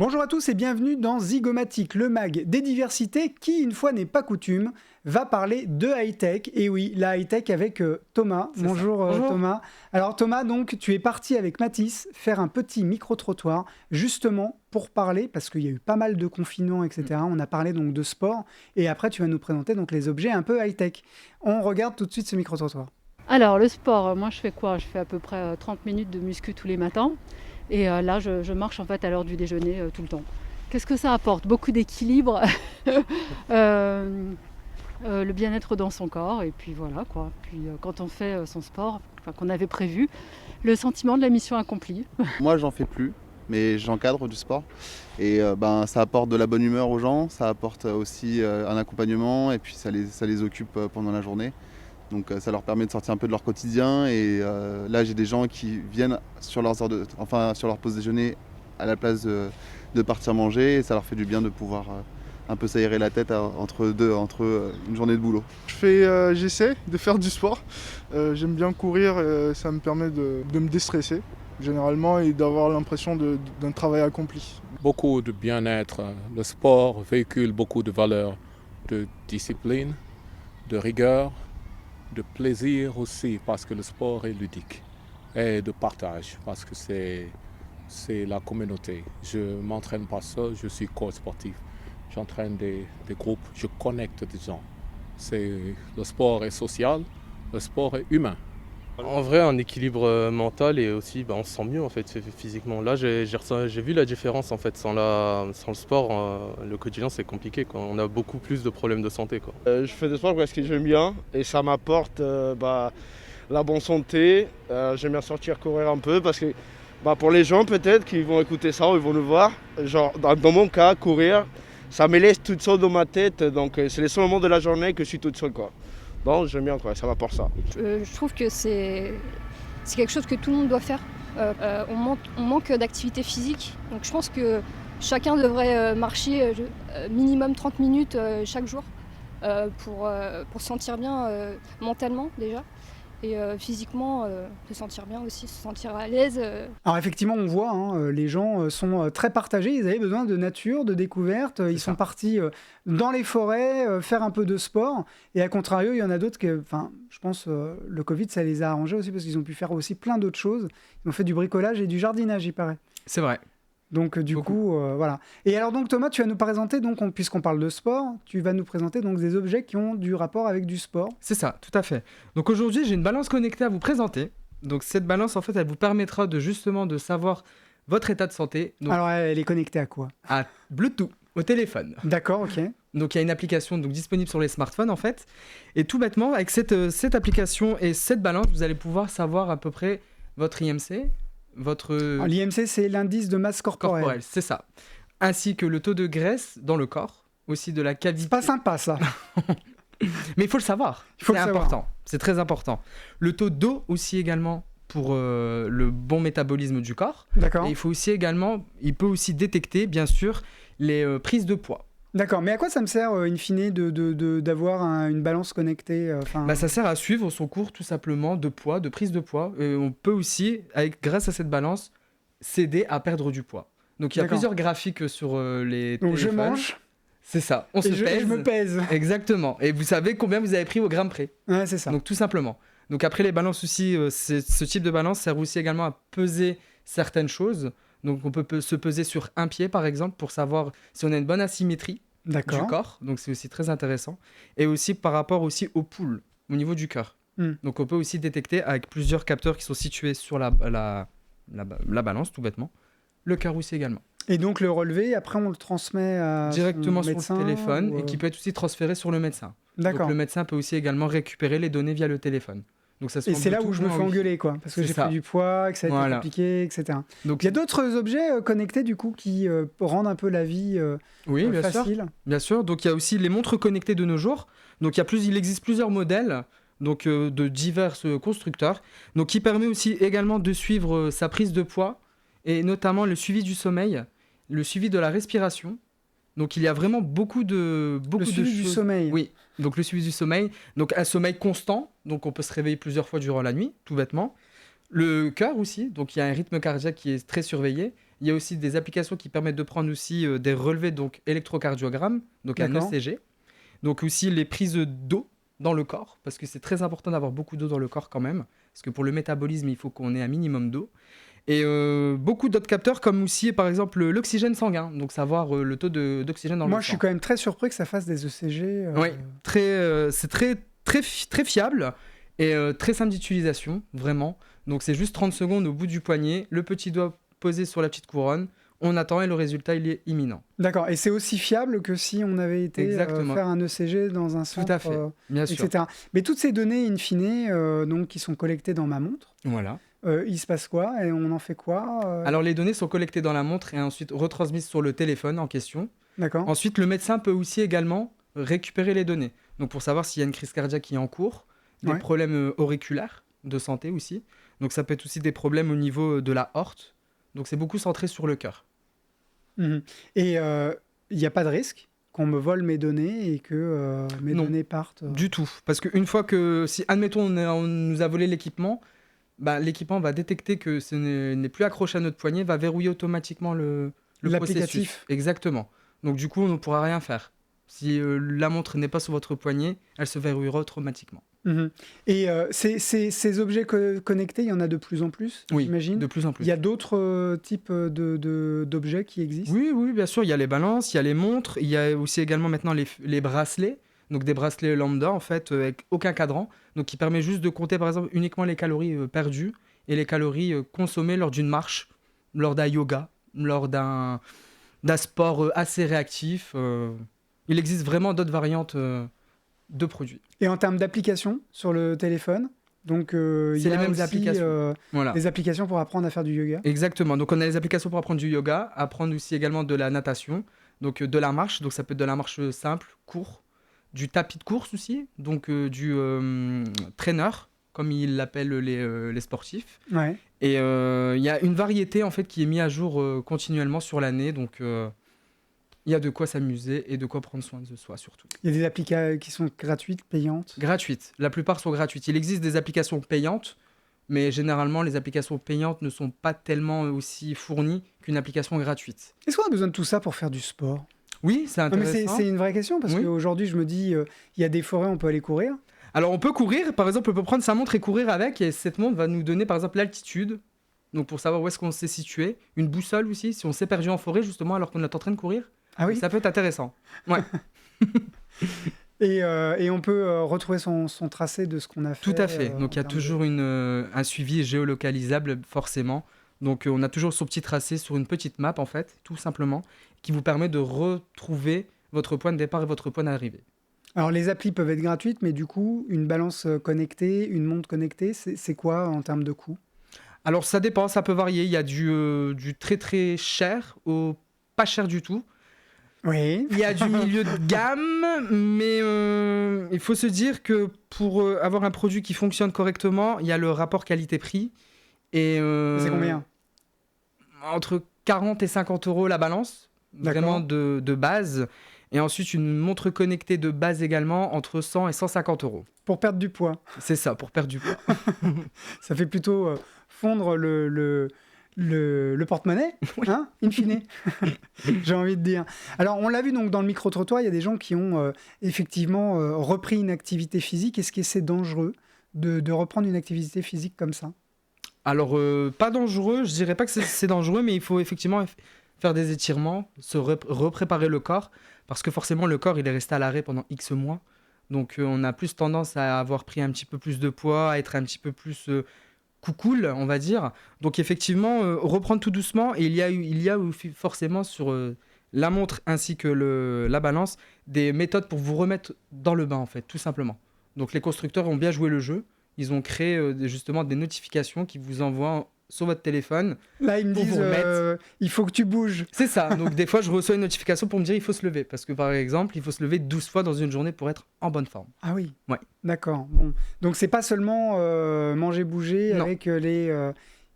Bonjour à tous et bienvenue dans Zygomatic, le mag des diversités qui, une fois n'est pas coutume, va parler de high-tech. Et oui, la high-tech avec Thomas. Bonjour, Thomas. Alors Thomas, donc tu es parti avec Mathis faire un petit micro-trottoir justement pour parler, parce qu'il y a eu pas mal de confinements, etc. On a parlé donc de sport et après tu vas nous présenter donc les objets un peu high-tech. On regarde tout de suite ce micro-trottoir. Alors le sport, moi je fais quoi? Je fais à peu près 30 minutes de muscu tous les matins. Et là, je marche en fait à l'heure du déjeuner tout le temps. Qu'est-ce que ça apporte? Beaucoup d'équilibre, le bien-être dans son corps. Et puis voilà quoi. Puis quand on fait son sport, qu'on avait prévu, le sentiment de la mission accomplie. Moi, j'en fais plus, mais j'encadre du sport. Et ça apporte de la bonne humeur aux gens, ça apporte aussi un accompagnement et puis ça les occupe pendant la journée. Donc ça leur permet de sortir un peu de leur quotidien et là j'ai des gens qui viennent sur leur pause déjeuner à la place de partir manger et ça leur fait du bien de pouvoir un peu s'aérer la tête entre une journée de boulot. J'essaie de faire du sport, j'aime bien courir, ça me permet de me déstresser généralement et d'avoir l'impression d'un travail accompli. Beaucoup de bien-être, le sport véhicule beaucoup de valeurs, de discipline, de rigueur, de plaisir aussi parce que le sport est ludique et de partage parce que c'est la communauté. Je ne m'entraîne pas seul, je suis coach sportif. J'entraîne des groupes, je connecte des gens. Le sport est social, le sport est humain. En vrai, un équilibre mental et aussi on se sent mieux en fait physiquement. Là, j'ai vu la différence en fait. Sans le sport, le quotidien c'est compliqué, quoi. On a beaucoup plus de problèmes de santé, quoi. Je fais du sport parce que j'aime bien et ça m'apporte la bonne santé. J'aime bien sortir courir un peu parce que pour les gens peut-être qui vont écouter ça ou ils vont nous voir, genre dans mon cas, courir, ça me laisse toute seule dans ma tête. Donc c'est les seuls moments de la journée que je suis toute seule, quoi. Bon, j'aime bien, quoi, ça m'apporte ça. Je trouve que c'est quelque chose que tout le monde doit faire. On manque d'activité physique, donc je pense que chacun devrait marcher minimum 30 minutes chaque jour pour se sentir bien mentalement déjà. Et physiquement, se sentir bien aussi, se sentir à l'aise. Alors effectivement, on voit, les gens sont très partagés, ils avaient besoin de nature, de découverte, ils sont partis dans les forêts, faire un peu de sport, et à contrario, il y en a d'autres que, je pense, le Covid, ça les a arrangés aussi, parce qu'ils ont pu faire aussi plein d'autres choses, ils ont fait du bricolage et du jardinage, il paraît. C'est vrai. Donc du coup, voilà. Et alors donc Thomas, tu vas nous présenter, puisqu'on parle de sport, tu vas nous présenter donc des objets qui ont du rapport avec du sport. C'est ça, tout à fait. Donc aujourd'hui, j'ai une balance connectée à vous présenter. Donc cette balance, en fait, elle vous permettra de savoir votre état de santé. Donc, alors elle est connectée à quoi? À Bluetooth, au téléphone. D'accord, ok. Donc il y a une application disponible sur les smartphones en fait. Et tout bêtement, avec cette application et cette balance, vous allez pouvoir savoir à peu près votre IMC. L'IMC, c'est l'indice de masse corporelle. C'est ça. Ainsi que le taux de graisse dans le corps, aussi de la cavité. C'est pas sympa, ça. Mais il faut le savoir. C'est important. C'est très important. Le taux d'eau aussi également pour le bon métabolisme du corps. D'accord. Et il peut aussi détecter, bien sûr, les prises de poids. D'accord, mais à quoi ça me sert, in fine, d'avoir une balance connectée Ça sert à suivre son cours, tout simplement, de poids, de prise de poids. Et on peut aussi, grâce à cette balance, s'aider à perdre du poids. Donc, il y a plusieurs graphiques sur les téléphones. Donc, je mange. C'est ça, je me pèse. Exactement, et vous savez combien vous avez pris au gramme près. Ouais, c'est ça. Donc, tout simplement. Donc, après, les balances aussi, ce type de balance sert aussi également à peser certaines choses. Donc, on peut se peser sur un pied, par exemple, pour savoir si on a une bonne asymétrie du corps. Donc, c'est aussi très intéressant. Et aussi par rapport aussi au pouls, au niveau du cœur. Donc, on peut aussi détecter avec plusieurs capteurs qui sont situés sur la balance, tout bêtement. Le cœur aussi également. Et donc, le relevé, après, on le transmet directement sur le téléphone et qui peut être aussi transféré sur le médecin. D'accord. Donc, le médecin peut aussi également récupérer les données via le téléphone. Donc ça se et c'est là où je me fais engueuler, quoi, parce que j'ai pris du poids, que ça a été compliqué, etc. Donc il y a d'autres objets connectés du coup qui rendent un peu la vie facile. Bien sûr. Donc il y a aussi les montres connectées de nos jours. Donc il existe plusieurs modèles, de divers constructeurs, qui permet aussi également de suivre sa prise de poids et notamment le suivi du sommeil, le suivi de la respiration. Donc il y a vraiment beaucoup de choses. Le suivi du sommeil. Oui, donc le suivi du sommeil. Donc un sommeil constant, donc on peut se réveiller plusieurs fois durant la nuit, tout bêtement. Le cœur aussi, donc il y a un rythme cardiaque qui est très surveillé. Il y a aussi des applications qui permettent de prendre aussi des relevés, donc électrocardiogramme, donc un ECG. Donc aussi les prises d'eau dans le corps, parce que c'est très important d'avoir beaucoup d'eau dans le corps quand même, parce que pour le métabolisme, il faut qu'on ait un minimum d'eau. Et beaucoup d'autres capteurs, comme aussi par exemple l'oxygène sanguin, donc savoir le taux d'oxygène dans le sang. Moi, je suis quand même très surpris que ça fasse des ECG. Oui, c'est très fiable et très simple d'utilisation, vraiment. Donc c'est juste 30 secondes au bout du poignet, le petit doigt posé sur la petite couronne, on attend et le résultat, il est imminent. D'accord, et c'est aussi fiable que si on avait été faire un ECG dans un centre, tout à fait, bien sûr. etc. Mais toutes ces données, in fine, donc, qui sont collectées dans ma montre, voilà. Il se passe quoi et on en fait quoi Alors les données sont collectées dans la montre et ensuite retransmises sur le téléphone en question. D'accord. Ensuite, le médecin peut aussi également récupérer les données. Donc pour savoir s'il y a une crise cardiaque qui est en cours, des problèmes auriculaires de santé aussi. Donc ça peut être aussi des problèmes au niveau de la aorte. Donc c'est beaucoup centré sur le cœur. Et il n'y a pas de risque qu'on me vole mes données et que mes données partent Du tout. Parce qu'une fois que, si admettons on nous a volé l'équipement, l'équipement va détecter que ce n'est plus accroché à notre poignet, va verrouiller automatiquement le processus. Exactement. Donc du coup, on ne pourra rien faire. Si la montre n'est pas sur votre poignet, elle se verrouillera automatiquement. Et ces objets connectés, il y en a de plus en plus, j'imagine. De plus en plus. Il y a d'autres types d'objets qui existent. Oui, bien sûr. Il y a les balances, il y a les montres, il y a aussi également maintenant les bracelets. Donc des bracelets lambda en fait, avec aucun cadran, donc qui permet juste de compter par exemple uniquement les calories perdues et les calories consommées lors d'une marche, lors d'un yoga, lors d'un sport assez réactif. Il existe vraiment d'autres variantes de produits. Et en termes d'applications sur le téléphone, donc il y a les mêmes applications. Des applications pour apprendre à faire du yoga. Exactement. Donc on a les applications pour apprendre du yoga, apprendre aussi également de la natation, donc de la marche. Donc ça peut être de la marche simple, court, du tapis de course aussi, donc du trainer, comme ils l'appellent les sportifs. Ouais. Et il y a une variété en fait qui est mise à jour continuellement sur l'année, donc il y a de quoi s'amuser et de quoi prendre soin de soi surtout. Il y a des applications qui sont gratuites, payantes. Gratuites, la plupart sont gratuites. Il existe des applications payantes, mais généralement les applications payantes ne sont pas tellement aussi fournies qu'une application gratuite. Est-ce qu'on a besoin de tout ça pour faire du sport ? Oui, c'est intéressant. C'est une vraie question, parce qu'aujourd'hui, je me dis, il y a des forêts, on peut aller courir. Alors, on peut courir, par exemple, on peut prendre sa montre et courir avec, et cette montre va nous donner, par exemple, l'altitude, donc pour savoir où est-ce qu'on s'est situé, une boussole aussi, si on s'est perdu en forêt, justement, alors qu'on est en train de courir. Ah oui ? Ça peut être intéressant. Ouais. Et on peut retrouver son tracé de ce qu'on a fait. Tout à fait. Donc, il y a toujours un suivi géolocalisable, forcément. Donc, on a toujours son petit tracé sur une petite map, en fait, tout simplement, qui vous permet de retrouver votre point de départ et votre point d'arrivée. Alors, les applis peuvent être gratuites, mais du coup, une balance connectée, une montre connectée, c'est quoi en termes de coût ? Alors, ça dépend, ça peut varier. Il y a du très, très cher au pas cher du tout. Oui. Il y a du milieu de gamme, mais il faut se dire que pour avoir un produit qui fonctionne correctement, il y a le rapport qualité-prix. Et c'est combien ? Entre 40 et 50 € la balance, vraiment de base. Et ensuite, une montre connectée de base également, entre 100 et 150 €. Pour perdre du poids. C'est ça, pour perdre du poids. Ça fait plutôt fondre le porte-monnaie, hein, in fine. J'ai envie de dire. Alors, on l'a vu donc dans le micro-trottoir, il y a des gens qui ont effectivement repris une activité physique. Est-ce que c'est dangereux de reprendre une activité physique comme ça ? Alors, pas dangereux, je dirais pas que c'est dangereux, mais il faut effectivement faire des étirements, se repréparer le corps, parce que forcément, le corps, il est resté à l'arrêt pendant X mois. Donc, on a plus tendance à avoir pris un petit peu plus de poids, à être un petit peu plus coucoule, on va dire. Donc, effectivement, reprendre tout doucement. Et il y a forcément sur la montre ainsi que la balance, des méthodes pour vous remettre dans le bain, en fait, tout simplement. Donc, les constructeurs ont bien joué le jeu. Ils ont créé justement des notifications qui vous envoient sur votre téléphone. Là, ils me disent, il faut que tu bouges. C'est ça. Donc, des fois, je reçois une notification pour me dire il faut se lever. Parce que, par exemple, il faut se lever 12 fois dans une journée pour être en bonne forme. Ah oui. Ouais. D'accord. Bon. Donc, c'est pas seulement manger, bouger avec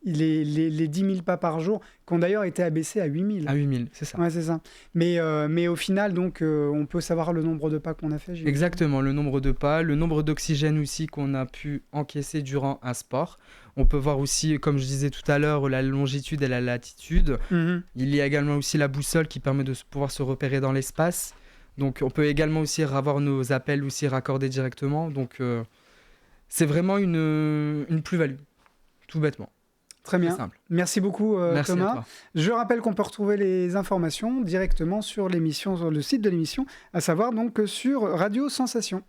les 10 000 pas par jour, qui ont d'ailleurs été abaissés à 8 000. À 8 000, c'est ça. Ouais, c'est ça. Mais au final, donc, on peut savoir le nombre de pas qu'on a fait. Exactement, le nombre de pas, le nombre d'oxygène aussi qu'on a pu encaisser durant un sport. On peut voir aussi, comme je disais tout à l'heure, la longitude et la latitude. Il y a également aussi la boussole qui permet de pouvoir se repérer dans l'espace. Donc on peut également aussi avoir nos appels aussi raccordés directement. Donc c'est vraiment une plus-value, tout bêtement. Très bien. Simple. Merci beaucoup Merci Thomas. Je rappelle qu'on peut retrouver les informations directement sur l'émission, sur le site de l'émission, à savoir donc sur Radio Sensation.